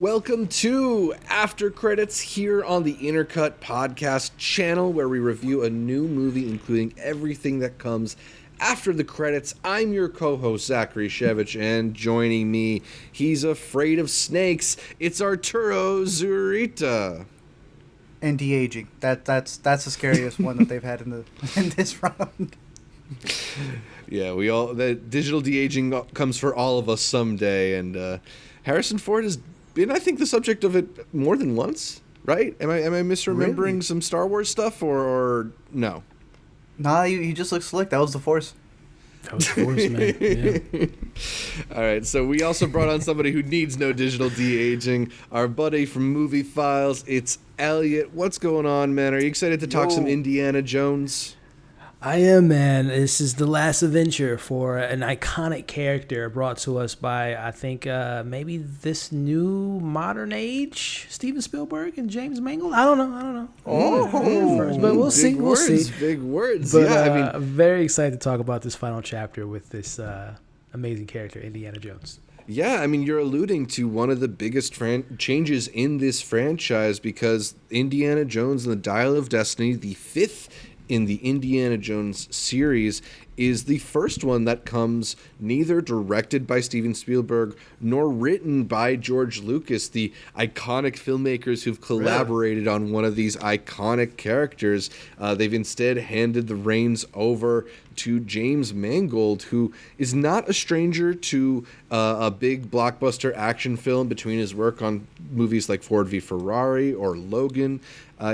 Welcome to After Credits here on the Intercut podcast channel, where we review a new movie, including everything that comes after the credits. I'm your co-host, Zachary Shevich, and joining me, he's afraid of snakes, it's Arturo Zurita. And de-aging. That's the scariest one that they've had in this round. Yeah, the digital de-aging comes for all of us someday, and Harrison Ford has been, I think, the subject of it more than once, right? Am I misremembering some Star Wars stuff, or no? Nah, he just looks slick. That was the Force. That was the Force, man. Yeah. All right, so we also brought on somebody who needs no digital de-aging, our buddy from Movie Files. It's Elliott. What's going on, man? Are you excited to talk some Indiana Jones? I am, man. This is the last adventure for an iconic character brought to us by, I think, maybe this new modern age Steven Spielberg and James Mangold. I don't know. But we'll see. We'll see. Big words. But, yeah, I'm very excited to talk about this final chapter with this amazing character, Indiana Jones. Yeah, I mean, you're alluding to one of the biggest changes in this franchise, because Indiana Jones and the Dial of Destiny, the fifth in the Indiana Jones series, is the first one that comes neither directed by Steven Spielberg nor written by George Lucas, the iconic filmmakers who've collaborated on one of these iconic characters. They've instead handed the reins over to James Mangold, who is not a stranger to a big blockbuster action film. Between his work on movies like Ford v Ferrari or Logan,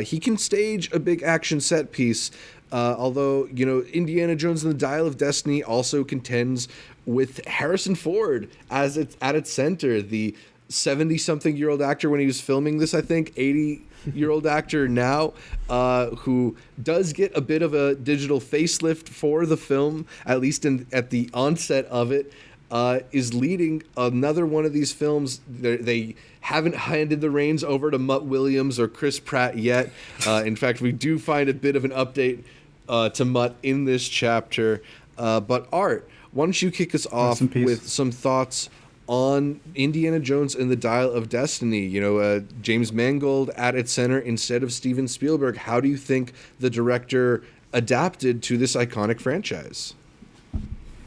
he can stage a big action set piece. Although, Indiana Jones and the Dial of Destiny also contends with Harrison Ford at its center, the 70-something-year-old actor when he was filming this, I think, 80-year-old actor now, who does get a bit of a digital facelift for the film, at least at the onset of it, is leading another one of these films. They haven't handed the reins over to Mutt Williams or Chris Pratt yet. In fact, we do find a bit of an update to Mutt in this chapter. But Art, why don't you kick us off with some thoughts on Indiana Jones and the Dial of Destiny? James Mangold at its center instead of Steven Spielberg. How do you think the director adapted to this iconic franchise?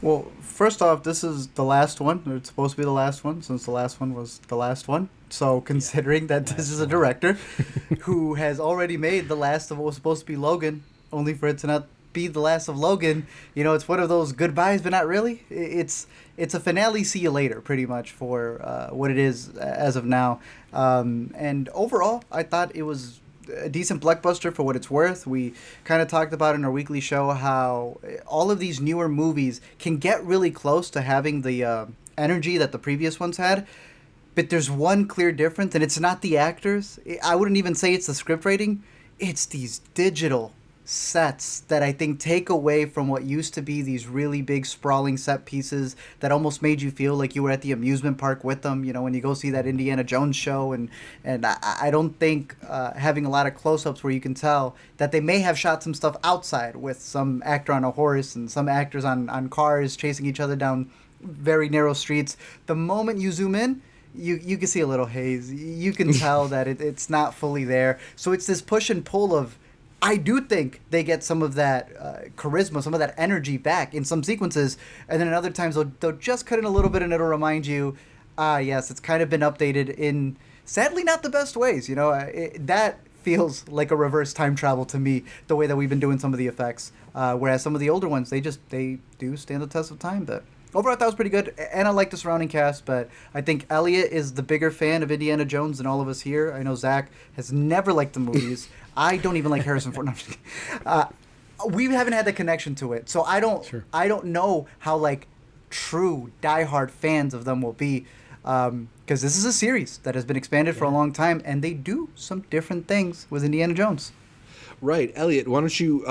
Well, first off, this is the last one. It's supposed to be the last one, since the last one was the last one. So considering that this is a director who has already made the last of what was supposed to be Logan, only for it to not be the last of Logan, it's one of those goodbyes, but not really. It's a finale, see you later, pretty much, for what it is as of now. And overall, I thought it was a decent blockbuster for what it's worth. We kind of talked about in our weekly show how all of these newer movies can get really close to having the energy that the previous ones had, but there's one clear difference, and it's not the actors. I wouldn't even say it's the script writing. It's these digital sets that I think take away from what used to be these really big sprawling set pieces that almost made you feel like you were at the amusement park with them, when you go see that Indiana Jones show. And I don't think having a lot of close-ups where you can tell that they may have shot some stuff outside with some actor on a horse and some actors on cars chasing each other down very narrow streets. The moment you zoom in, you can see a little haze. You can tell that it's not fully there. So it's this push and pull of, I do think they get some of that charisma, some of that energy back in some sequences, and then in other times they'll just cut in a little bit and it'll remind you, yes, it's kind of been updated in, sadly, not the best ways. That feels like a reverse time travel to me, the way that we've been doing some of the effects, whereas some of the older ones, they do stand the test of time. But overall, I thought it was pretty good, and I like the surrounding cast, but I think Elliott is the bigger fan of Indiana Jones than all of us here. I know Zach has never liked the movies. I don't even like Harrison Ford. No, we haven't had the connection to it, so I don't know how true diehard fans of them will be, because this is a series that has been expanded for a long time, and they do some different things with Indiana Jones. Right. Elliott, why don't you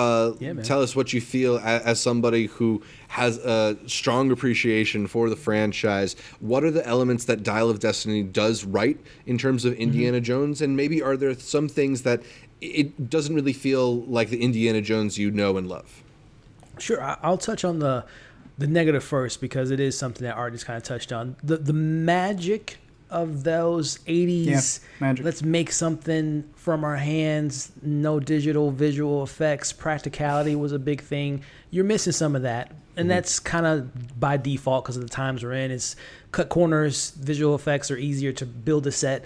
tell us what you feel as somebody who has a strong appreciation for the franchise. What are the elements that Dial of Destiny does right in terms of Indiana Jones? And maybe are there some things that it doesn't really feel like the Indiana Jones you know and love? Sure. I'll touch on the negative first, because it is something that Art just kind of touched on. The magic of those 80s. Magic. Let's make something from our hands. No digital visual effects. Practicality was a big thing. You're missing some of that. And that's kind of by default because of the times we're in. It's cut corners, visual effects are easier to build a set.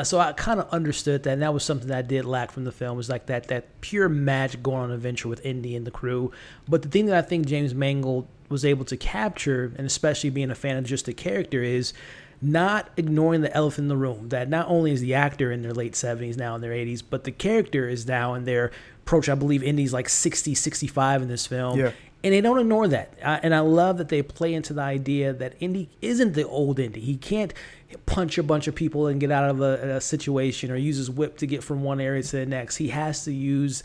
So I kind of understood that. And that was something that I did lack from the film, was like that pure magic going on an adventure with Indy and the crew. But the thing that I think James Mangold was able to capture, and especially being a fan of just the character, is not ignoring the elephant in the room. That not only is the actor in their late 70s, now in their 80s, but the character is now in their approach. I believe Indy's like 60, 65 in this film. Yeah. And they don't ignore that. And I love that they play into the idea that Indy isn't the old Indy. He can't punch a bunch of people and get out of a situation, or use his whip to get from one area to the next. He has to use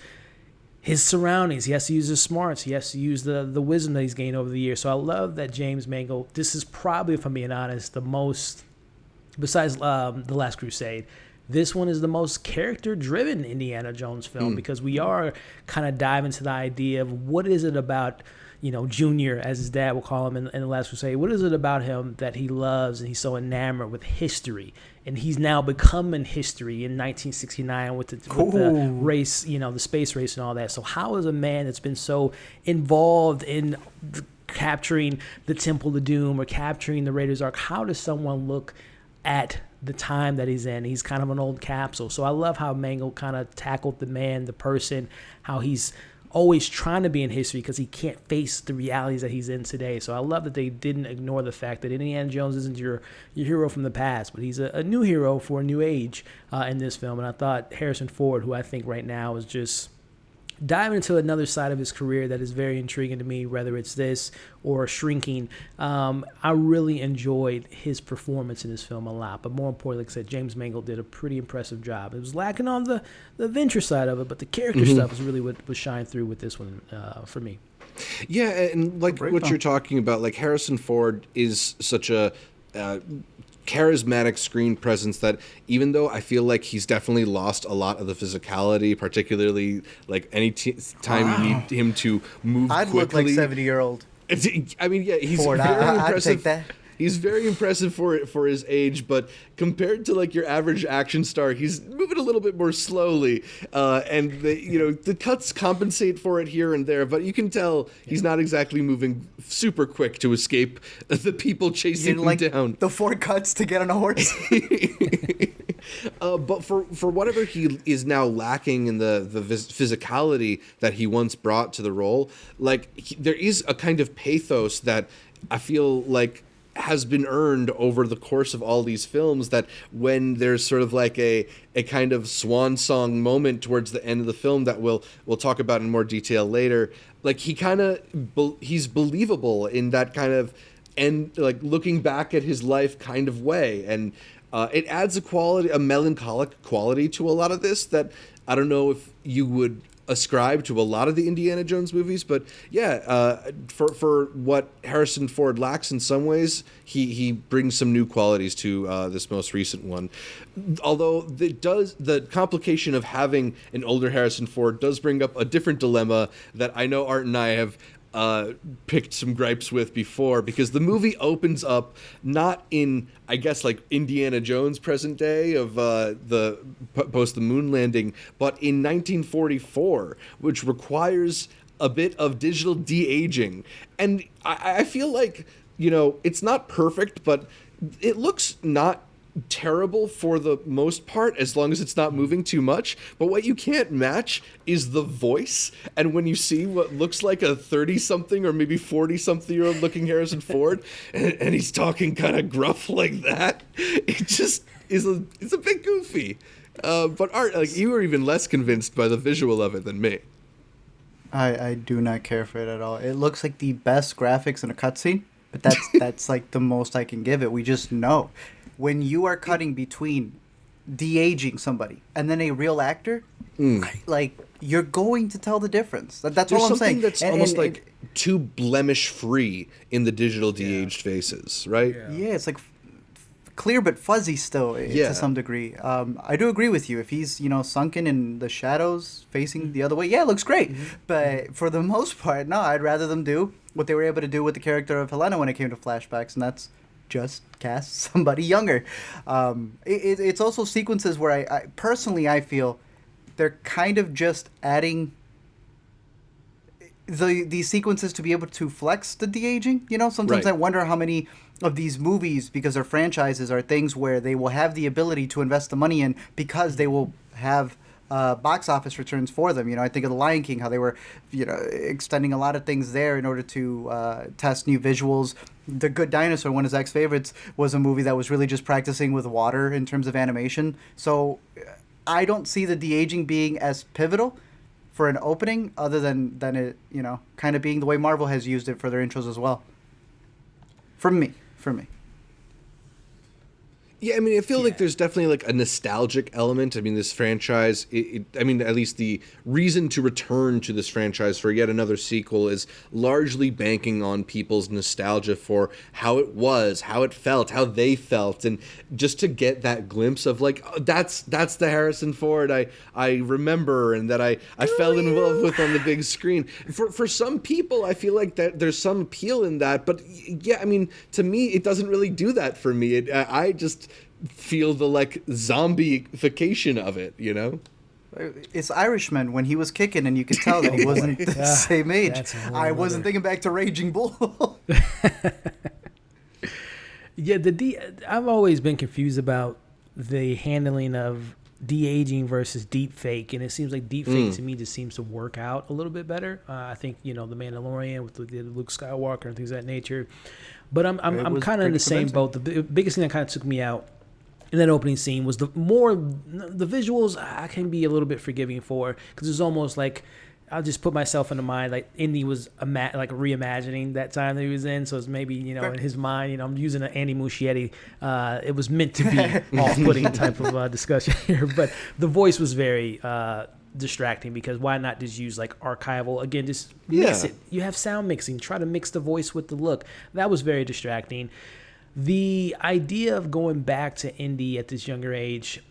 his surroundings. He has to use his smarts. He has to use the wisdom that he's gained over the years. So I love that James Mangold, this is probably, if I'm being honest, the most, besides The Last Crusade, this one is the most character-driven Indiana Jones film, because we are kind of diving into the idea of what is it about, Junior, as his dad will call him in The Last Crusade. What is it about him that he loves and he's so enamored with history? And he's now becoming history in 1969 with the race, the space race and all that. So how is a man that's been so involved in capturing the Temple of Doom or capturing the Raiders Ark, how does someone look at the time that he's in? He's kind of an old capsule. So I love how Mangold kind of tackled the man, the person, how he's always trying to be in history because he can't face the realities that he's in today. So I love that they didn't ignore the fact that Indiana Jones isn't your hero from the past, but he's a new hero for a new age in this film. And I thought Harrison Ford, who I think right now is just diving into another side of his career that is very intriguing to me, whether it's this or Shrinking. I really enjoyed his performance in this film a lot. But more importantly, like I said, James Mangold did a pretty impressive job. It was lacking on the adventure side of it, but the character stuff is really what shined through with this one for me. Yeah, and like what you're talking about, like Harrison Ford is such a charismatic screen presence that even though I feel like he's definitely lost a lot of the physicality, particularly like any time you need him to move I'd quickly. look like 70-year-old. I mean, yeah, he's Ford, very I'd impressive. take that. He's very impressive for his age, but compared to like your average action star, he's moving a little bit more slowly. And the cuts compensate for it here and there, but you can tell he's not exactly moving super quick to escape the people chasing him down. The 4 cuts to get on a horse. But for whatever he is now lacking in the physicality that he once brought to the role, like there is a kind of pathos that I feel like has been earned over the course of all these films, that when there's sort of like a kind of swan song moment towards the end of the film that we'll talk about in more detail later, like he's believable in that kind of, and like looking back at his life kind of way. And it adds a melancholic quality to a lot of this that I don't know if you would ascribe to a lot of the Indiana Jones movies, but yeah, for what Harrison Ford lacks in some ways, he brings some new qualities to this most recent one. Although the complication of having an older Harrison Ford does bring up a different dilemma that I know Art and I have picked some gripes with before, because the movie opens up not in, I guess, like Indiana Jones present day of the post the moon landing, but in 1944, which requires a bit of digital de-aging. And I feel like, it's not perfect, but it looks not terrible for the most part, as long as it's not moving too much. But what you can't match is the voice. And when you see what looks like a 30-something or maybe 40-something-year-old looking Harrison Ford, and he's talking kind of gruff like that, it just is it's a bit goofy. But Art, like, you were even less convinced by the visual of it than me. I do not care for it at all. It looks like the best graphics in a cutscene, but that's like the most I can give it. We just know. When you are cutting between de-aging somebody and then a real actor, like, you're going to tell the difference. That's all I'm saying. There's something that's almost like too blemish-free in the digital de-aged faces, right? Yeah, it's like clear but fuzzy still to some degree. I do agree with you. If he's, sunken in the shadows facing the other way, yeah, it looks great. But for the most part, no, I'd rather them do what they were able to do with the character of Helena when it came to flashbacks, and that's just cast somebody younger. It's also sequences where I personally I feel they're kind of just adding these sequences to be able to flex the de-aging. You know, sometimes Right. I wonder how many of these movies, because they're franchises, are things where they will have the ability to invest the money in because they will have box office returns for them. You know, I think of The Lion King, how they were, you know, extending a lot of things there in order to test new visuals. The Good Dinosaur, one of Zach's favorites, was a movie that was really just practicing with water in terms of animation. So I don't see the de-aging being as pivotal for an opening, other than it, you know, kind of being the way Marvel has used it for their intros as well. For me. Yeah, I mean, I feel like there's definitely like a nostalgic element. I mean, this franchise, I mean, at least the reason to return to this franchise for yet another sequel is largely banking on people's nostalgia for how it was, how it felt, how they felt, and just to get that glimpse of like, oh, that's the Harrison Ford I remember and that I fell in love with on the big screen. For some people, I feel like that there's some appeal in that, but yeah, I mean, to me, it doesn't really do that for me. I just feel the like zombification of it, you know. It's Irishman when he was kicking, and you could tell that he wasn't the same age. I wasn't thinking back to Raging Bull. Yeah, I've always been confused about the handling of de-aging versus deep fake, and it seems like deep fake to me just seems to work out a little bit better. I think, you know, The Mandalorian with the Luke Skywalker and things of that nature. But I'm kind of in the same boat. The biggest thing that kind of took me out in that opening scene was the visuals. I can be a little bit forgiving for, because it's almost like I'll just put myself in the mind like Indy was like reimagining that time that he was in. So it's maybe, you know, in his mind, you know, I'm using an Andy Muschietti. It was meant to be off-putting type of discussion here, but the voice was very distracting, because why not just use like archival again, just mix it. You have sound mixing, try to mix the voice with the look. That was very distracting. The idea of going back to Indy at this younger age,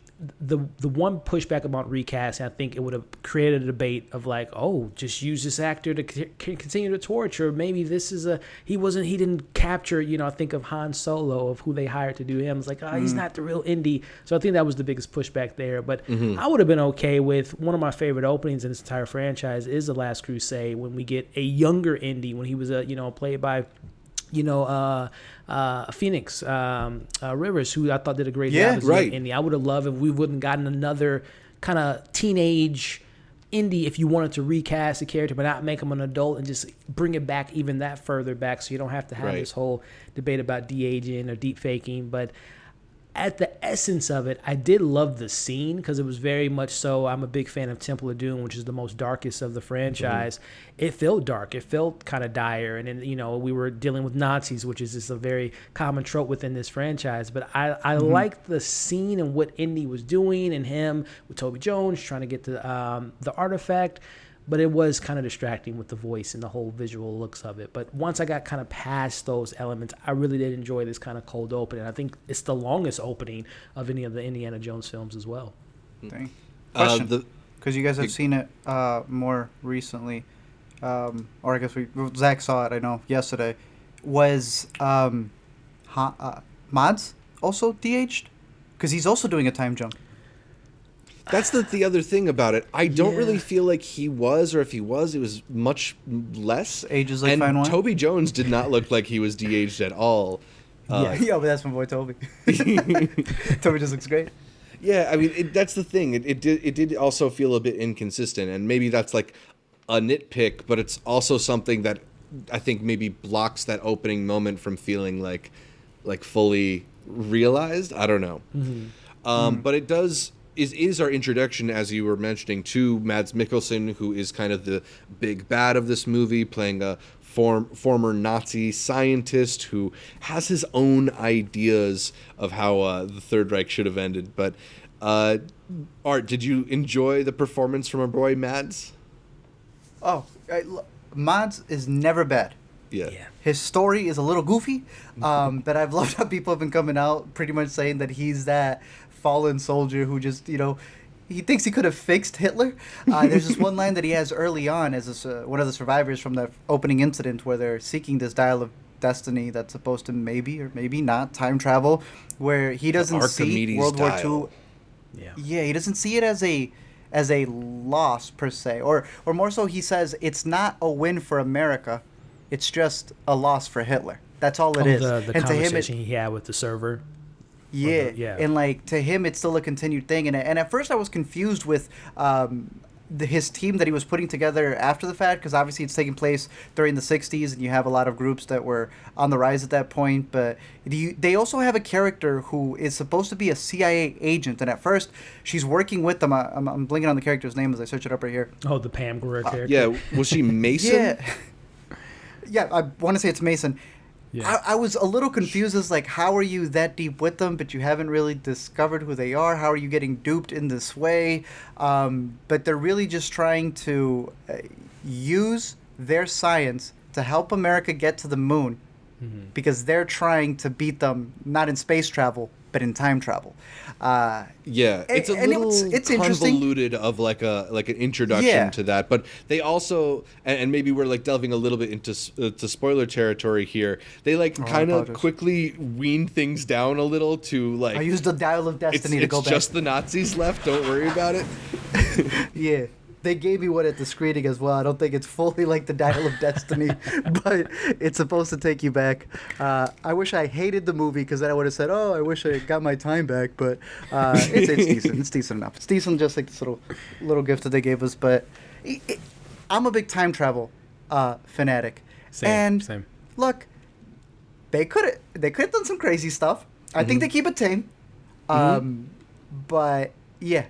the one pushback about recasting, I think it would have created a debate of like, oh, just use this actor to continue the torch, or maybe this is he didn't capture, you know, I think of Han Solo, of who they hired to do him. It's like, he's not the real Indy. So I think that was the biggest pushback there. But I would have been okay with one of my favorite openings in this entire franchise is The Last Crusade, when we get a younger Indy, when he was played by Phoenix Rivers, who I thought did a great job as Indy. I would have loved if we wouldn't gotten another kind of teenage Indy, if you wanted to recast the character but not make him an adult and just bring it back even that further back, so you don't have to have this whole debate about de-aging or deep faking. But at the essence of it, I did love the scene, because it was very much so. I'm a big fan of Temple of Doom, which is the most darkest of the franchise. It felt dark. It felt kind of dire. And then, you know, we were dealing with Nazis, which is just a very common trope within this franchise. But I liked the scene and what Indy was doing, and him with Toby Jones trying to get the artifact. But it was kind of distracting with the voice and the whole visual looks of it. But once I got kind of past those elements, I really did enjoy this kind of cold opening. I think it's the longest opening of any of the Indiana Jones films as well. Question, because you guys have seen it more recently, or I guess Zach saw it, I know, yesterday. Was Mads also de-aged? Because he's also doing a time jump. That's the other thing about it. I don't really feel like he was, or if he was, it was much less. Ages like and fine wine. Toby Jones did not look like he was de-aged at all. But that's my boy Toby. Toby just looks great. Yeah, I mean, that's the thing. It did also feel a bit inconsistent, and maybe that's like a nitpick, but it's also something that I think maybe blocks that opening moment from feeling like fully realized. I don't know. But it does... is our introduction, as you were mentioning, to Mads Mikkelsen, who is kind of the big bad of this movie, playing a former Nazi scientist who has his own ideas of how the Third Reich should have ended. But, Art, did you enjoy the performance from our boy Mads? Mads is never bad. Yeah. His story is a little goofy, but I've loved how people have been coming out pretty much saying that he's that fallen soldier who just, you know, he thinks he could have fixed Hitler. There's this one line that he has early on as one of the survivors from the opening incident where they're seeking this dial of destiny that's supposed to maybe or maybe not time travel, where he doesn't see Archimedes World War dial. II. Yeah, he doesn't see it as a loss per se, or more so, he says it's not a win for America, it's just a loss for Hitler. That's all it is. The And to him, conversation he had with the server. yeah, Yeah. and like to him, it's still a continued thing. And at first, I was confused with his team that he was putting together after the fact, because obviously it's taking place during the '60s, and you have a lot of groups that were on the rise at that point. But they also have a character who is supposed to be a CIA agent, and at first she's working with them. I'm blinking on the character's name as I search it up right here. Oh, the Pam Grier character. Yeah, was she Mason? Yeah, yeah, I want to say it's Mason. Yeah. I was a little confused as like, how are you that deep with them, but you haven't really discovered who they are? How are you getting duped in this way? But they're really just trying to use their science to help America get to the moon, because they're trying to beat them, not in space travel, but in time travel. Yeah, it's a little it's interesting. convoluted of like an introduction to that, but they also, and maybe we're like delving a little bit into spoiler territory here. They like kind of quickly wean things down a little to like. I used the dial of destiny to go back. It's just the Nazis left. Don't worry about it. Yeah. They gave me one at the screening as well. I don't think it's fully like the Dial of Destiny, but it's supposed to take you back. I wish I hated the movie, because then I would have said, "Oh, I wish I got my time back." But it's decent. It's decent enough. It's decent, just like this little gift that they gave us. But I'm a big time travel fanatic. Same. Look, they could have done some crazy stuff. I think they keep it tame. But yeah.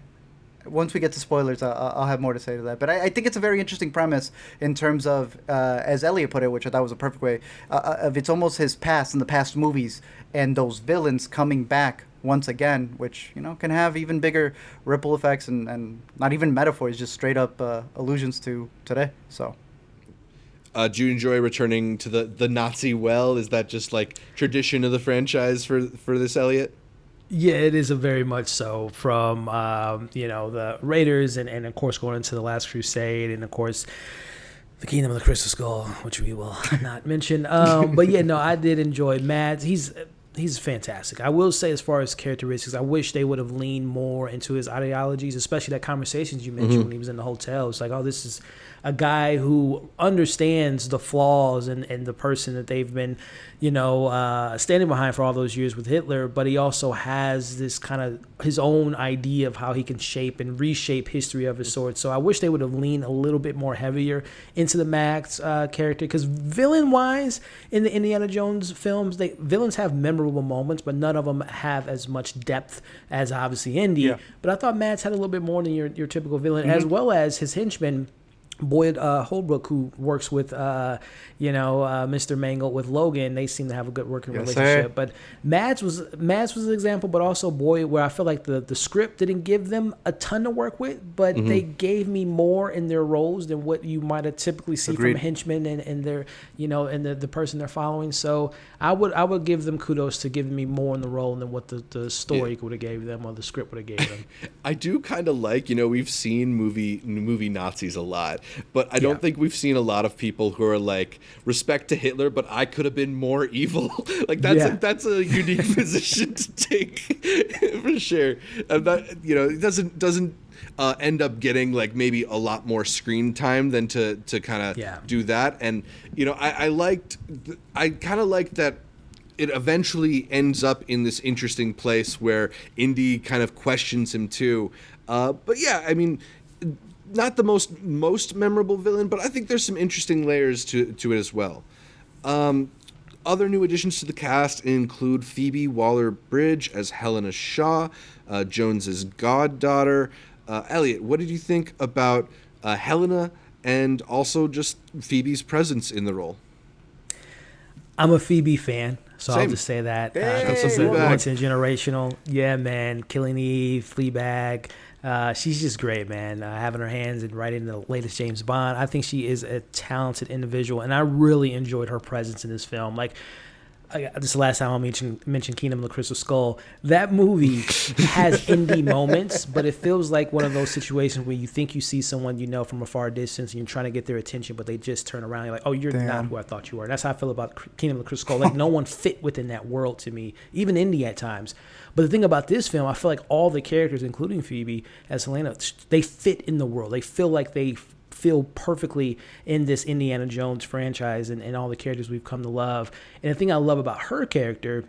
Once we get to spoilers, I'll have more to say to that. But I think it's a very interesting premise in terms of, as Elliott put it, which I thought was a perfect way, of it's almost his past and the past movies and those villains coming back once again, which, can have even bigger ripple effects and not even metaphors, just straight up allusions to today. So. Do you enjoy returning to the Nazi well? Is that just like tradition of the franchise for this, Elliott? Yeah, it is a very much so, from the Raiders and of course going into the Last Crusade, and of course the Kingdom of the Crystal Skull, which we will not mention. But yeah, no, I did enjoy Mads. He's fantastic. I will say, as far as characteristics, I wish they would have leaned more into his ideologies, especially that conversations you mentioned when he was in the hotel. It's like, oh, this is a guy who understands the flaws and the person that they've been, standing behind for all those years with Hitler, but he also has this kind of his own idea of how he can shape and reshape history of his sort. So I wish they would have leaned a little bit more heavier into the Max character, because villain-wise, in the Indiana Jones films, villains have memorable moments, but none of them have as much depth as obviously Indy. Yeah. But I thought Mads had a little bit more than your typical villain, as well as his henchman, Boyd Holbrook, who works with Mr. Mangold with Logan. They seem to have a good working relationship. Sir. But Mads was an example, but also Boyd, where I feel like the script didn't give them a ton to work with, but they gave me more in their roles than what you might have typically see from henchmen and their and the person they're following. So I would give them kudos to giving me more in the role than what the story would have gave them or the script would have gave them. I do kind of like, we've seen movie Nazis a lot. But I don't think we've seen a lot of people who are like, respect to Hitler, but I could have been more evil. Like that's a unique position to take for sure. It doesn't end up getting like maybe a lot more screen time than to kind of do that. And I kind of liked that it eventually ends up in this interesting place where Indy kind of questions him too. But yeah, I mean, not the most memorable villain, but I think there's some interesting layers to it as well. Other new additions to the cast include Phoebe Waller-Bridge as Helena Shaw, Jones's goddaughter. Elliott, what did you think about Helena and also just Phoebe's presence in the role? I'm a Phoebe fan, so Same. I'll just say that. She's once in a generational. Yeah, man. Killing Eve, Fleabag. She's just great, man. Having her hands in writing the latest James Bond. I think she is a talented individual, and I really enjoyed her presence in this film. Like, this is the last time I'll mention Kingdom of the Crystal Skull. That movie has indie moments, but it feels like one of those situations where you think you see someone you know from a far distance and you're trying to get their attention, but they just turn around and you're like, oh, you're not who I thought you were. And that's how I feel about Kingdom of the Crystal Skull. Like, no one fit within that world to me, even indie at times. But the thing about this film, I feel like all the characters, including Phoebe as Helena, they fit in the world. They feel like they feel perfectly in this Indiana Jones franchise and all the characters we've come to love. And the thing I love about her character,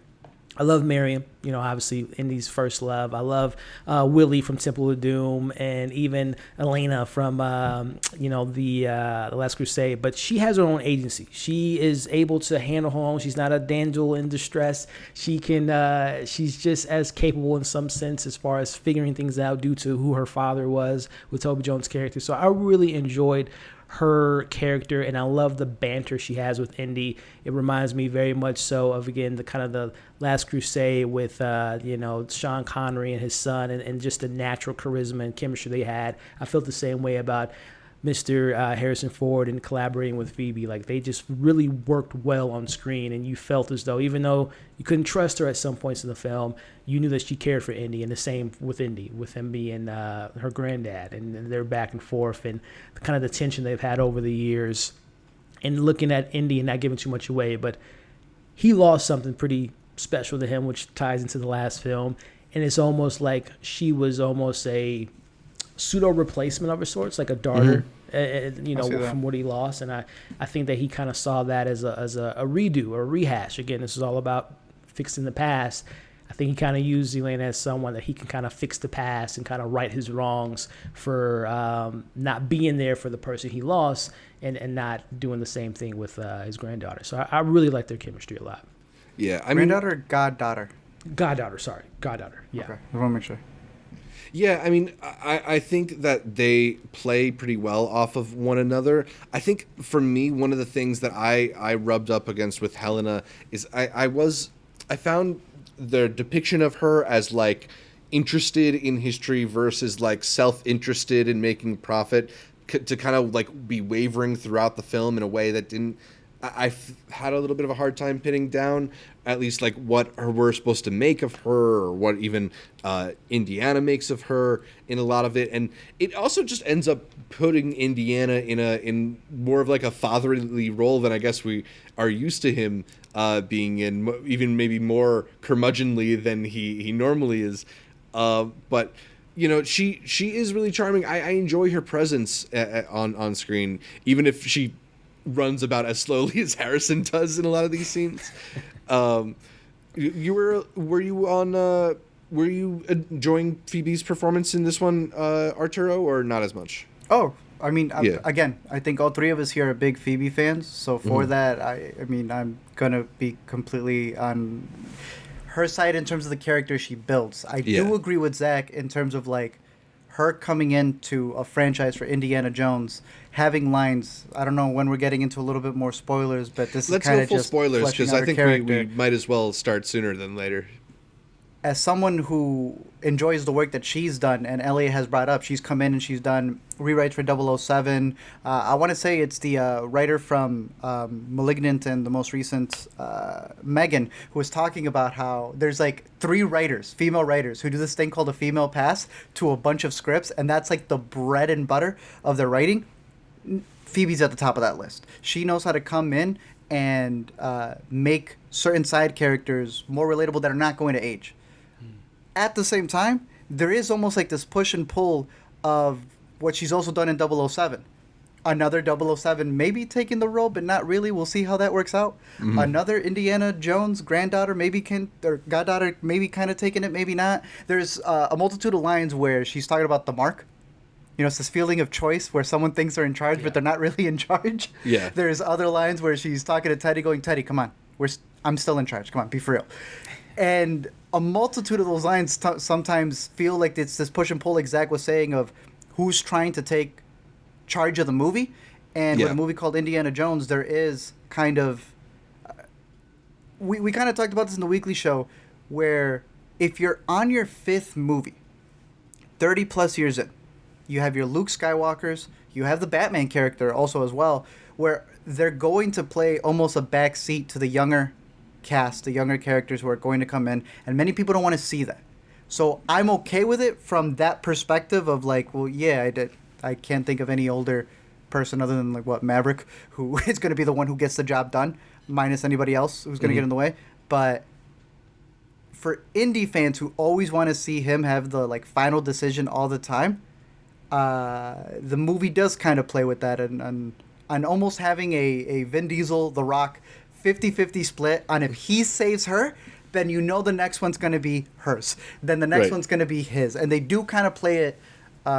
I love Miriam, obviously Indy's first love. I love Willie from Temple of Doom, and even Elena from the Last Crusade. But she has her own agency. She is able to handle her own. She's not a damsel in distress. She can. She's just as capable in some sense as far as figuring things out due to who her father was with Toby Jones' character. So I really enjoyed her character, and I love the banter she has with Indy. It reminds me very much so of, again, the kind of the Last Crusade with Sean Connery and his son, and just the natural charisma and chemistry they had. I felt the same way about Mr. Harrison Ford and collaborating with Phoebe. Like, they just really worked well on screen, and you felt as though, even though you couldn't trust her at some points in the film, you knew that she cared for Indy. And the same with Indy, with him being her granddad, and their back and forth, and kind of the tension they've had over the years. And looking at Indy and not giving too much away, but he lost something pretty special to him, which ties into the last film. And it's almost like she was almost a pseudo replacement of her sorts, like a daughter, from what he lost. And I think that he kind of saw that as a redo or a rehash. Again, this is all about fixing the past. I think he kind of used Elena as someone that he can kind of fix the past and kind of right his wrongs for not being there for the person he lost, and not doing the same thing with his granddaughter. So I really like their chemistry a lot. Yeah, granddaughter or goddaughter? Goddaughter. Yeah. Okay, I want to make sure. Yeah, I mean, I think that they play pretty well off of one another. I think for me, one of the things that I rubbed up against with Helena is I found the depiction of her as like interested in history versus like self-interested in making profit to kind of like be wavering throughout the film in a way that didn't. I had a little bit of a hard time pinning down at least like what we're supposed to make of her, or what even Indiana makes of her in a lot of it. And it also just ends up putting Indiana in more of like a fatherly role than I guess we are used to him being in, even maybe more curmudgeonly than he normally is. But she is really charming. I enjoy her presence on screen, even if she runs about as slowly as Harrison does in a lot of these scenes. Were you enjoying Phoebe's performance in this one, Arturo, or not as much? Oh, I mean, again, I think all three of us here are big Phoebe fans. So for that, I mean, I'm gonna be completely on her side in terms of the character she builds. I do agree with Zach in terms of like her coming into a franchise for Indiana Jones, having lines. I don't know when we're getting into a little bit more spoilers, but this is kind of just spoilers, because I think we might as well start sooner than later. As someone who enjoys the work that she's done, and Elliott has brought up, she's come in and she's done rewrites for 007. I want to say it's the writer from Malignant and the most recent Megan, who was talking about how there's like 3 writers, female writers, who do this thing called a female pass to a bunch of scripts, and that's like the bread and butter of their writing. Phoebe's at the top of that list. She knows how to come in and make certain side characters more relatable that are not going to age. At the same time, there is almost like this push and pull of what she's also done in 007. Another 007 maybe taking the role, but not really. We'll see how that works out. Mm-hmm. Another Indiana Jones granddaughter goddaughter maybe kind of taking it, maybe not. There's a multitude of lines where she's talking about the mark. It's this feeling of choice where someone thinks they're in charge, but they're not really in charge. Yeah. There's other lines where she's talking to Teddy going, Teddy, come on. I'm still in charge. Come on, be for real. And a multitude of those lines sometimes feel like it's this push and pull, like Zach was saying, of who's trying to take charge of the movie. And with a movie called Indiana Jones, there is kind of... We kind of talked about this in the weekly show, where if you're on your 5th movie, 30 plus years in, you have your Luke Skywalkers, you have the Batman character also as well, where they're going to play almost a back seat to the younger cast, the younger characters who are going to come in, and many people don't want to see that. So I'm okay with it from that perspective of like, well, yeah, I can't think of any older person other than like Maverick, who is going to be the one who gets the job done, minus anybody else who's going to get in the way. But for Indy fans who always want to see him have the like final decision all the time, the movie does kind of play with that and almost having a Vin Diesel, The Rock 50-50 split on if he saves her, then you know the next one's going to be hers. Then the next one's going to be his. And they do kind of play it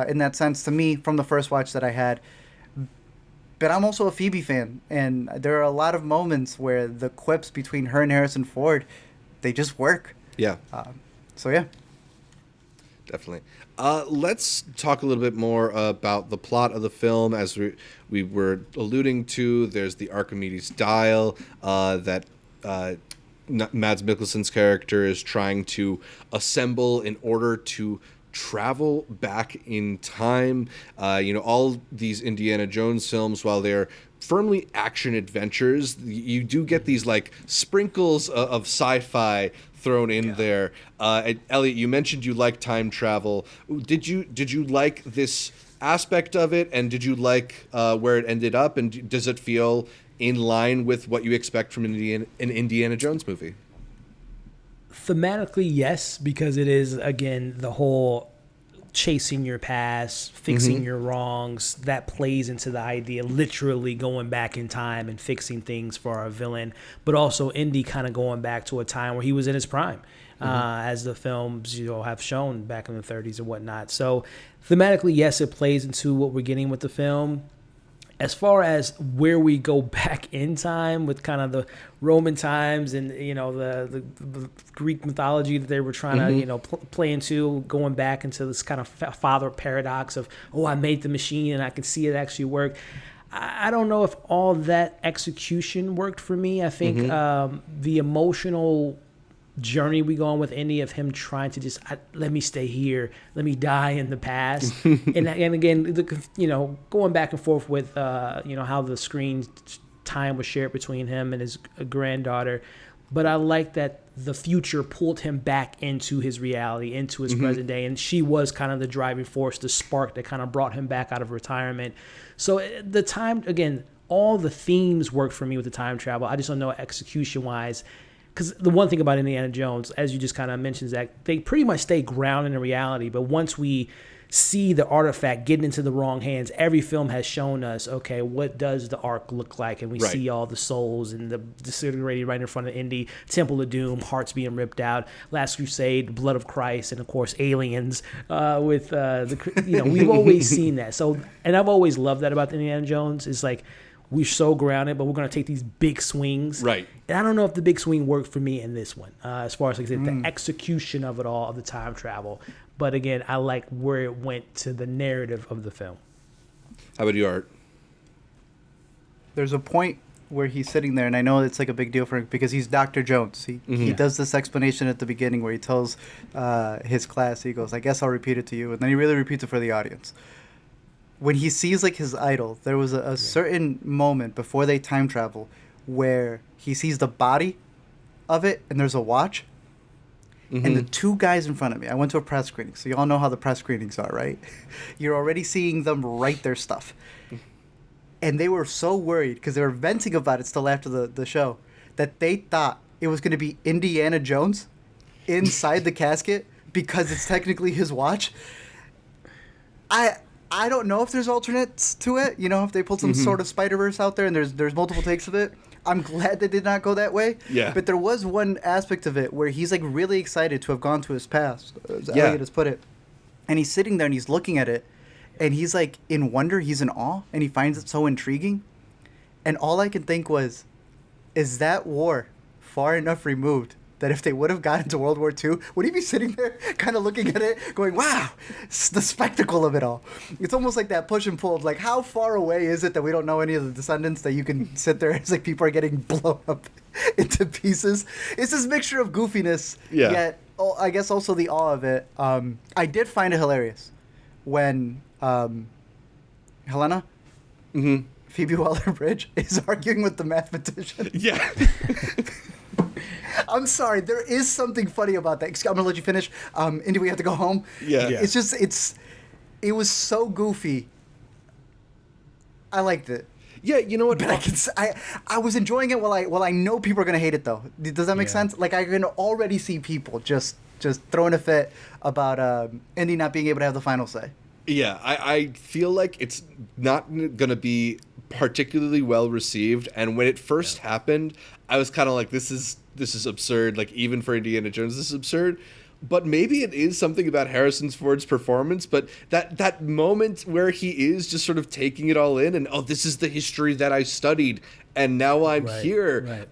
in that sense to me from the first watch that I had. But I'm also a Phoebe fan, and there are a lot of moments where the quips between her and Harrison Ford, they just work. Yeah. So, yeah. Definitely. Let's talk a little bit more about the plot of the film. As we were alluding to, there's the Archimedes dial that Mads Mikkelsen's character is trying to assemble in order to travel back in time. All these Indiana Jones films, while they're firmly action adventures, you do get these like sprinkles of sci-fi thrown in there. Elliott, you mentioned you like time travel. Did you like this aspect of it, and did you like where it ended up, and does it feel in line with what you expect from an Indiana Jones movie? Thematically, yes, because it is, again, the whole chasing your past, fixing your wrongs. That plays into the idea, literally going back in time and fixing things for our villain, but also Indy kind of going back to a time where he was in his prime, as the films have shown back in the 30s and whatnot. So thematically, yes, it plays into what we're getting with the film. As far as where we go back in time with kind of the Roman times and, the Greek mythology that they were trying to, play into, going back into this kind of father paradox of, I made the machine and I can see it actually work. I don't know if all that execution worked for me. I think the emotional journey we go on with Indy of him trying to just let me stay here, let me die in the past, and again, going back and forth with how the screen time was shared between him and his granddaughter. But I like that the future pulled him back into his reality, into his present day, and she was kind of the driving force, the spark that kind of brought him back out of retirement. So the time, again, all the themes worked for me with the time travel. I just don't know execution wise. Because the one thing about Indiana Jones, as you just kind of mentioned, Zach, they pretty much stay grounded in reality. But once we see the artifact getting into the wrong hands, every film has shown us, okay, what does the Ark look like? And we see all the souls and the disintegrating right in front of Indy, Temple of Doom, hearts being ripped out, Last Crusade, Blood of Christ, and of course aliens. We've always seen that. So, and I've always loved that about Indiana Jones. It's like, we're so grounded, but we're going to take these big swings. Right. And I don't know if the big swing worked for me in this one, as far as like the execution of it all, of the time travel. But again, I like where it went to the narrative of the film. How about you, Art? There's a point where he's sitting there, and I know it's like a big deal for him because he's Dr. Jones. He does this explanation at the beginning where he tells his class, he goes, I guess I'll repeat it to you. And then he really repeats it for the audience. When he sees like his idol, there was a certain moment before they time travel where he sees the body of it and there's a watch. And the two guys in front of me, I went to a press screening, so you all know how the press screenings are, right? You're already seeing them write their stuff. And they were so worried because they were venting about it still after the show that they thought it was going to be Indiana Jones inside the casket because it's technically his watch. I don't know if there's alternates to it. If they pulled some sort of Spider-Verse out there and there's multiple takes of it. I'm glad they did not go that way. Yeah. But there was one aspect of it where he's like really excited to have gone to his past, as Elliott has put it. And he's sitting there and he's looking at it and he's like in wonder, he's in awe, and he finds it so intriguing. And all I can think was, is that war far enough removed that if they would have gotten to World War II, would he be sitting there kind of looking at it going, wow, it's the spectacle of it all. It's almost like that push and pull of like, how far away is it that we don't know any of the descendants that you can sit there and it's like people are getting blown up into pieces. It's this mixture of goofiness, yet I guess also the awe of it. I did find it hilarious when Helena, Phoebe Waller-Bridge, is arguing with the mathematician. Yeah. I'm sorry. There is something funny about that. I'm gonna let you finish. Indy, we have to go home. Yeah. It's just it was so goofy. I liked it. Yeah, you know what? But I was enjoying it while I know people are gonna hate it though. Does that make sense? Like I can already see people just throwing a fit about Indy not being able to have the final say. Yeah, I feel like it's not going to be particularly well received. And when it first happened, I was kind of like, this is absurd. Like, even for Indiana Jones, this is absurd. But maybe it is something about Harrison Ford's performance. But that moment where he is just sort of taking it all in and, oh, this is the history that I studied. And now I'm here. Right.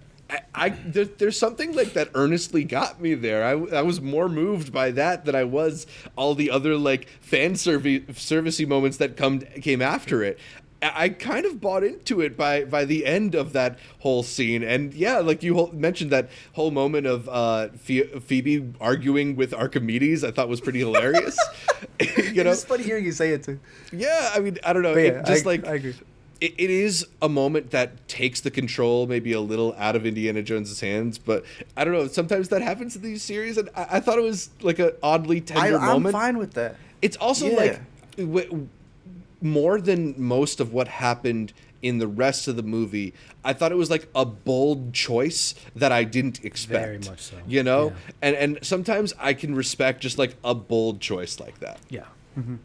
There's something like that earnestly got me there. I was more moved by that than I was all the other like fan servicey moments that came after it. I kind of bought into it by the end of that whole scene. And yeah, like you mentioned, that whole moment of Phoebe arguing with Archimedes, I thought was pretty hilarious. You know, It's funny hearing you say it too. Yeah, I mean, I don't know. But yeah, I agree. It is a moment that takes the control maybe a little out of Indiana Jones's hands, but I don't know. Sometimes that happens in these series, and I thought it was like an oddly tender moment. I'm fine with that. It's also like more than most of what happened in the rest of the movie. I thought it was like a bold choice that I didn't expect. Very much so. You know, and sometimes I can respect just like a bold choice like that. Yeah, and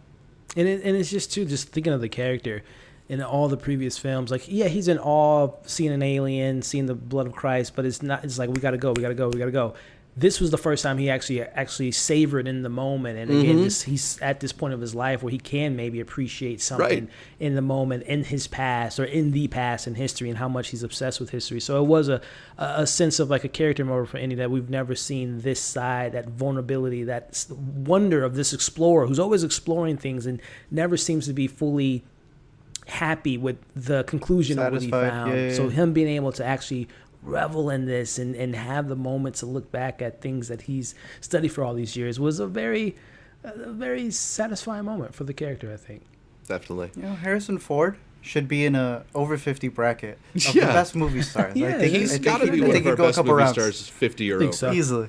it's just too, just thinking of the character. In all the previous films, like, yeah, he's in awe, seeing an alien, seeing the blood of Christ, but it's not. It's like, we gotta go. This was the first time he actually savored in the moment, and again, he's at this point of his life where he can maybe appreciate something in the moment, in his past, or in the past in history, and how much he's obsessed with history. So it was a sense of like a character moment for Indy that we've never seen this side, that vulnerability, that wonder of this explorer who's always exploring things and never seems to be fully happy with the conclusion of what he found. So him being able to actually revel in this and have the moment to look back at things that he's studied for all these years was a very satisfying moment for the character, I think. Definitely. You know, Harrison Ford should be in a over 50 bracket of the best movie stars. Yeah, he's got to be one of our best movie stars, 50 or over. So. Easily.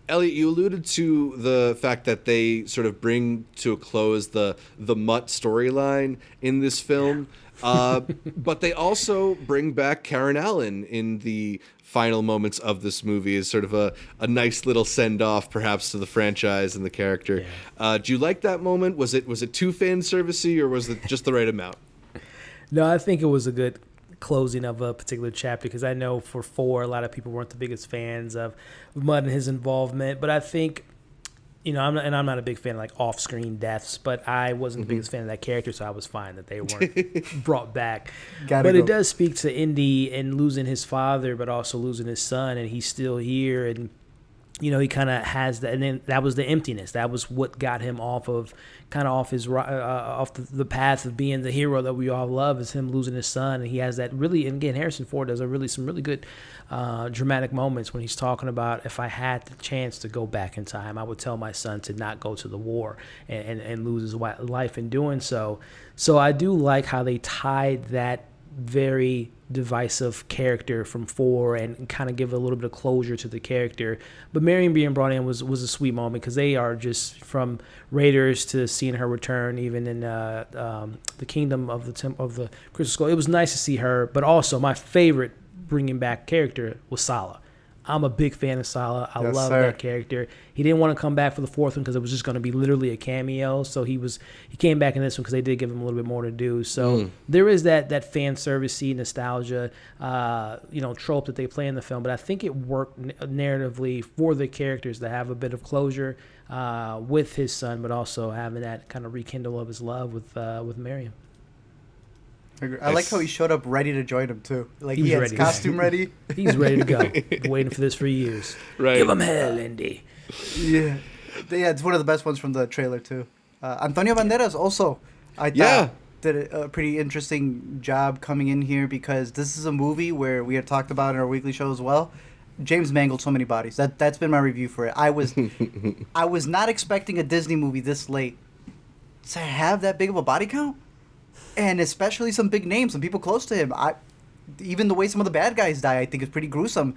Elliott, you alluded to the fact that they sort of bring to a close the Mutt storyline in this film, but they also bring back Karen Allen in the final moments of this movie as sort of a nice little send-off, perhaps, to the franchise and the character. Do you like that moment? Was it too fan servicey, or was it just the right amount? No, I think it was a good closing of a particular chapter, because I know for 4 a lot of people weren't the biggest fans of Mudd and his involvement, but I think, you know, I'm not a big fan of like off-screen deaths, but I wasn't the biggest fan of that character, so I was fine that they weren't brought back. It does speak to Indy and losing his father, but also losing his son, and he's still here, and you know, he kind of has that, and then that was the emptiness. That was what got him off the path of being the hero that we all love, is him losing his son. And he has that really, and again, Harrison Ford does some really good dramatic moments when he's talking about, if I had the chance to go back in time, I would tell my son to not go to the war and lose his life in doing so. So I do like how they tied that very divisive character from 4 and kind of give a little bit of closure to the character. But Marion being brought in was a sweet moment, because they are just, from Raiders to seeing her return, even in the Kingdom of the Crystal Skull, it was nice to see her. But also, my favorite bringing back character was Sallah. I'm a big fan of Sallah. I love that character. He didn't want to come back for the 4th one because it was just going to be literally a cameo. So he came back in this one because they did give him a little bit more to do. So there is that fan servicey nostalgia, trope that they play in the film. But I think it worked narratively for the characters to have a bit of closure with his son, but also having that kind of rekindle of his love with Marion. I like how he showed up ready to join him too. Like he had his costume ready. He's ready to go. Been waiting for this for years. Right. Give him hell, Indy. Yeah, it's one of the best ones from the trailer too. Antonio Banderas also, I thought, did a pretty interesting job coming in here, because this is a movie where we had talked about in our weekly show as well. James Mangold, so many bodies. That's been my review for it. I was not expecting a Disney movie this late to have that big of a body count. And especially some big names, some people close to him. even the way some of the bad guys die, I think is pretty gruesome.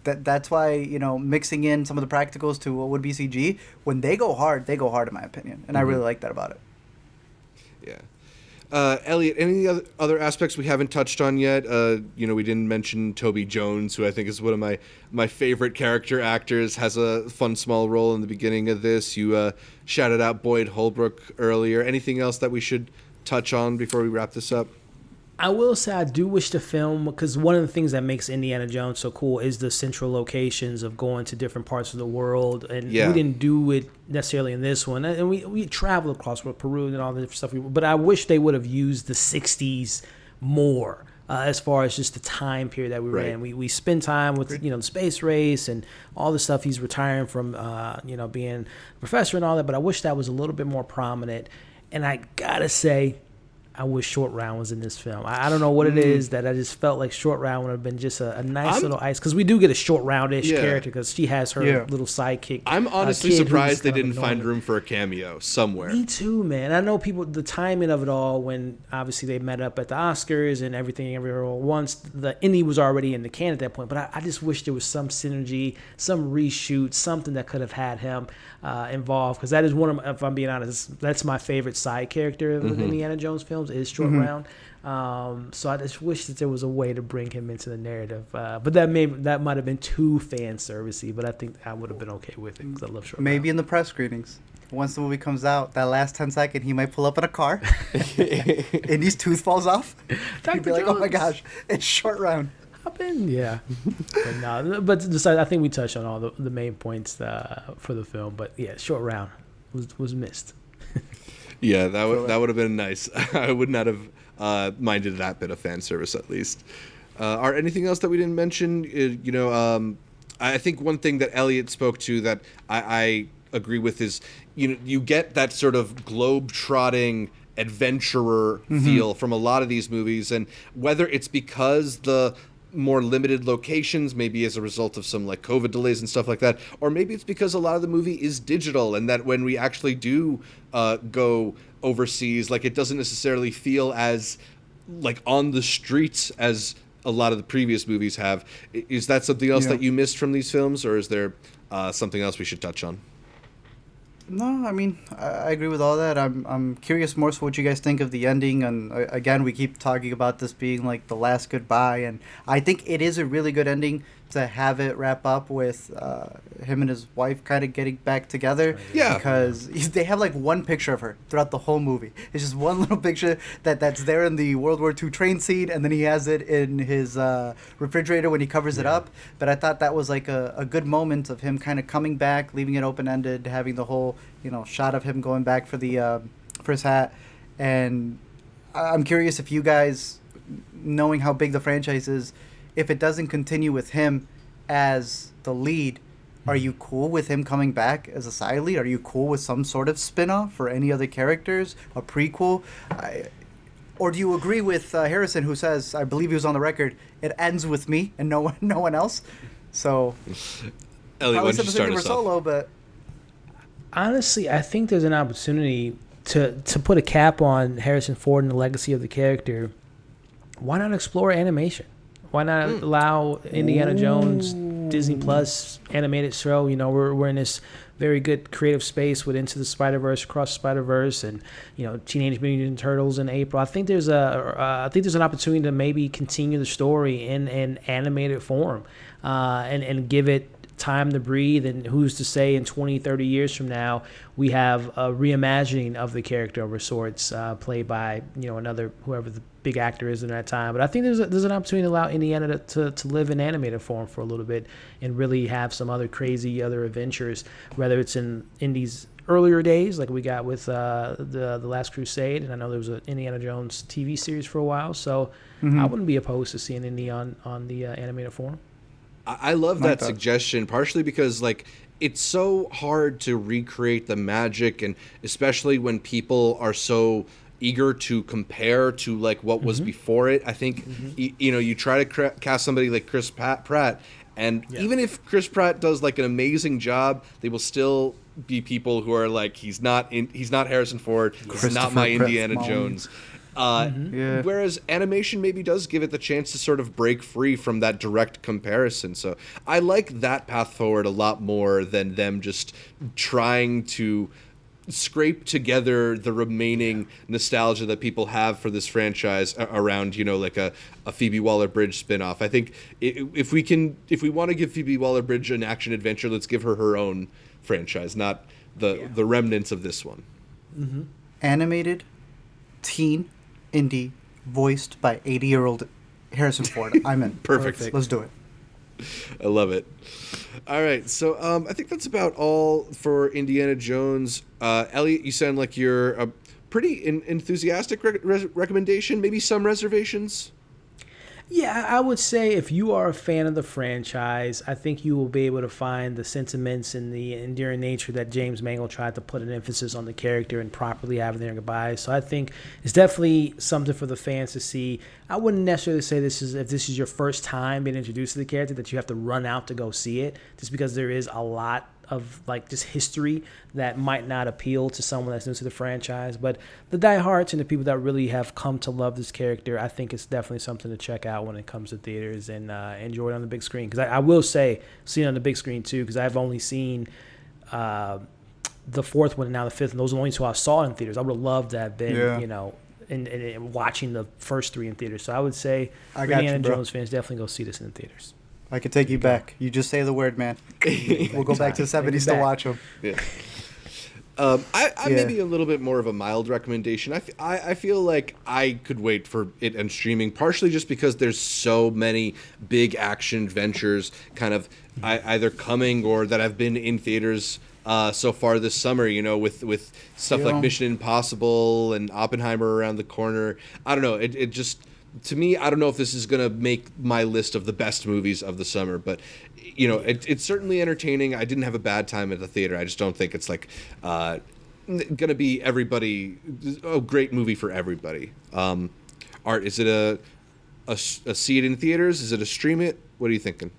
That's why, mixing in some of the practicals to what would be CG, when they go hard in my opinion, and I really like that about it. Yeah. Elliott, any other aspects we haven't touched on yet? We didn't mention Toby Jones, who I think is one of my favorite character actors, has a fun small role in the beginning of this. You shouted out Boyd Holbrook earlier. Anything else that we should touch on before we wrap this up? I will say I do wish the film, because one of the things that makes Indiana Jones so cool is the central locations of going to different parts of the world, and we didn't do it necessarily in this one. And we traveled across Peru and all the different stuff, but I wish they would have used the 60s more. As far as just the time period that we were in. We spend time with, the space race and all the stuff. He's retiring from, being a professor and all that, but I wish that was a little bit more prominent. And I gotta say, I wish Short Round was in this film. I don't know what it is that I just felt like Short Round would have been just a nice little ice, because we do get a Short Round-ish character, because she has her little sidekick. I'm honestly surprised they didn't find room for a cameo somewhere. Me too, man. I know the timing of it all, when obviously they met up at the Oscars and everything everywhere all at once, the Indy was already in the can at that point, but I just wish there was some synergy, some reshoot, something that could have had him involved, because that is one of, if I'm being honest, that's my favorite side character of the Indiana Jones films, is Short Round. So I just wish that there was a way to bring him into the narrative, but that might have been too fan servicey, but I think I would have been okay with it, because I love Short Round. Maybe in the press screenings, once the movie comes out, that last 10 seconds, he might pull up in a car and his tooth falls off. He'd be like, oh my gosh, it's Short Round. Yeah. But I think we touched on all the main points for the film, but yeah, Short Round was missed. Yeah, that would have been nice. I would not have minded that bit of fan service, at least. Are anything else that we didn't mention? I think one thing that Elliott spoke to that I agree with is, you get that sort of globe-trotting adventurer feel from a lot of these movies, and whether it's because the more limited locations, maybe as a result of some like COVID delays and stuff like that, or maybe it's because a lot of the movie is digital, and that when we actually do go overseas, like, it doesn't necessarily feel as like on the streets as a lot of the previous movies have. Is that something else that you missed from these films, or is there something else we should touch on? No, I mean, I agree with all that. I'm curious more so what you guys think of the ending. And again, we keep talking about this being like the last goodbye. And I think it is a really good ending to have it wrap up with him and his wife kind of getting back together. Yeah. Because they have like one picture of her throughout the whole movie. It's just one little picture that's there in the World War II train scene. And then he has it in his refrigerator when he covers it up. But I thought that was like a good moment of him kind of coming back, leaving it open-ended, having the whole, shot of him going back for his hat. And I'm curious if you guys, knowing how big the franchise is, if it doesn't continue with him as the lead, are you cool with him coming back as a side lead? Are you cool with some sort of spin-off for any other characters, a prequel? Or do you agree with Harrison, who says, I believe he was on the record, it ends with me and no one else? So, Elliott, why don't you start us Solo, but honestly, I think there's an opportunity to put a cap on Harrison Ford and the legacy of the character. Why not explore animation? Why not allow Indiana Jones Disney Plus animated show? We're in this very good creative space with Into the Spider-Verse, Across the Spider-Verse, and Teenage Mutant Ninja Turtles in April. I think there's an opportunity to maybe continue the story in an animated form, and give it time to breathe. And who's to say in 20, 30 years from now we have a reimagining of the character of sorts, played by another, whoever the big actor is in that time. But I think there's an opportunity to allow Indiana to live in animated form for a little bit and really have some other crazy other adventures, whether it's in Indy's earlier days like we got with the Last Crusade, and I know there was an Indiana Jones TV series for a while, so I wouldn't be opposed to seeing Indy on the animated form. I love that suggestion, partially because it's so hard to recreate the magic, and especially when people are so eager to compare to what was before it. I think you try to cast somebody like Chris Pratt, and even if Chris Pratt does an amazing job, they will still be people who are he's not Harrison Ford, he's not my Indiana Jones. Yeah. Whereas animation maybe does give it the chance to sort of break free from that direct comparison. So I like that path forward a lot more than them just trying to scrape together the remaining nostalgia that people have for this franchise around, like a Phoebe Waller-Bridge spinoff. I think if we want to give Phoebe Waller-Bridge an action adventure, let's give her her own franchise, not the remnants of this one. Mm-hmm. Animated, teen, indie, voiced by 80-year-old Harrison Ford. I'm in. Perfect. Let's do it. I love it. All right, so I think that's about all for Indiana Jones. Elliott, you sound like you're a pretty enthusiastic recommendation. Maybe some reservations? Yeah, I would say if you are a fan of the franchise, I think you will be able to find the sentiments and the endearing nature that James Mangold tried to put an emphasis on the character and properly have their goodbyes. So I think it's definitely something for the fans to see. I wouldn't necessarily say if this is your first time being introduced to the character that you have to run out to go see it, just because there is a lot of just history that might not appeal to someone that's new to the franchise. But the diehards and the people that really have come to love this character, I think it's definitely something to check out when it comes to theaters and enjoy it on the big screen. Because I will say, seeing it on the big screen too, because I've only seen the fourth one and now the fifth, and those are the only two I saw in theaters. I would have loved to have been, and watching the first three in theaters. So I would say Indiana Jones fans definitely go see this in the theaters. I could take you back. You just say the word, man. We'll go back to the 70s to watch them. Yeah. I may be a little bit more of a mild recommendation. I feel like I could wait for it and streaming, partially just because there's so many big action adventures kind of either coming or that have been in theaters so far this summer, with stuff like Mission Impossible and Oppenheimer around the corner. I don't know. It just... To me, I don't know if this is going to make my list of the best movies of the summer, but, it's certainly entertaining. I didn't have a bad time at the theater. I just don't think it's going to be a great movie for everybody. Art, is it a see it in theaters? Is it a stream it? What are you thinking?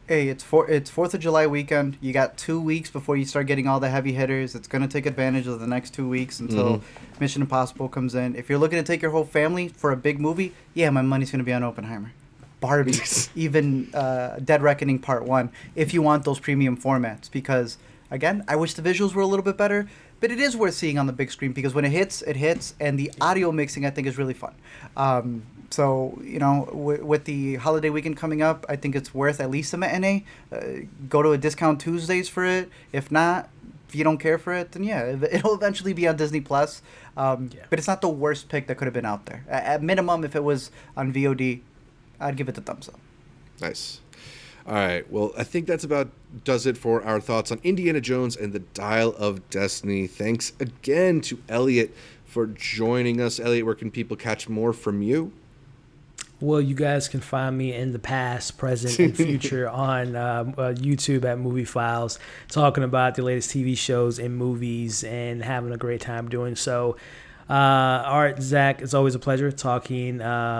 Hey, it's 4th of July weekend. You got 2 weeks before you start getting all the heavy hitters. It's going to take advantage of the next 2 weeks until Mission Impossible comes in. If you're looking to take your whole family for a big movie, my money's going to be on Oppenheimer. Barbie, even Dead Reckoning Part 1, if you want those premium formats. Because, again, I wish the visuals were a little bit better, but it is worth seeing on the big screen because when it hits, and the audio mixing, I think, is really fun. So, with the holiday weekend coming up, I think it's worth at least a matinee. Go to a Discount Tuesdays for it. If not, if you don't care for it, then it'll eventually be on Disney+. But it's not the worst pick that could have been out there. At minimum, if it was on VOD, I'd give it the thumbs up. Nice. All right. Well, I think that's about does it for our thoughts on Indiana Jones and the Dial of Destiny. Thanks again to Elliott for joining us. Elliott, where can people catch more from you? Well, you guys can find me in the past, present, and future on YouTube at Movie Files, talking about the latest TV shows and movies and having a great time doing so. Art, Zach, it's always a pleasure talking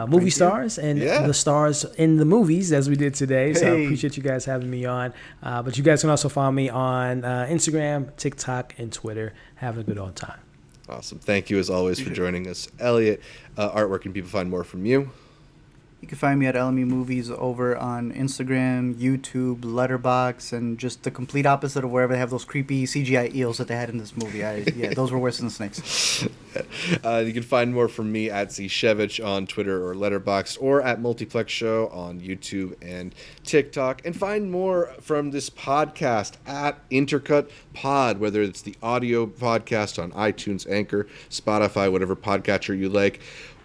movie stars and the stars in the movies as we did today. So I appreciate you guys having me on. But you guys can also find me on Instagram, TikTok, and Twitter. Having a good old time. Awesome. Thank you as always for joining us. Elliott, Art, where can people find more from you? You can find me at LME Movies over on Instagram, YouTube, Letterboxd, and just the complete opposite of wherever they have those creepy CGI eels that they had in this movie. Those were worse than the snakes. You can find more from me at Zshevich on Twitter or Letterboxd, or at Multiplex Show on YouTube and TikTok. And find more from this podcast at Intercut Pod, whether it's the audio podcast on iTunes, Anchor, Spotify, whatever podcatcher you like,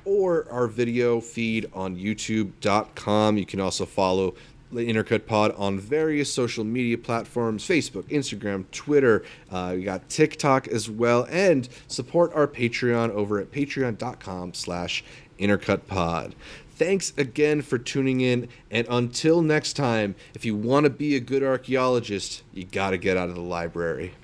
or our video feed on youtube.com. You can also follow the Intercut Pod on various social media platforms, Facebook, Instagram, Twitter. We got TikTok as well. And support our Patreon over at patreon.com/IntercutPod. Thanks again for tuning in. And until next time, if you want to be a good archaeologist, you got to get out of the library.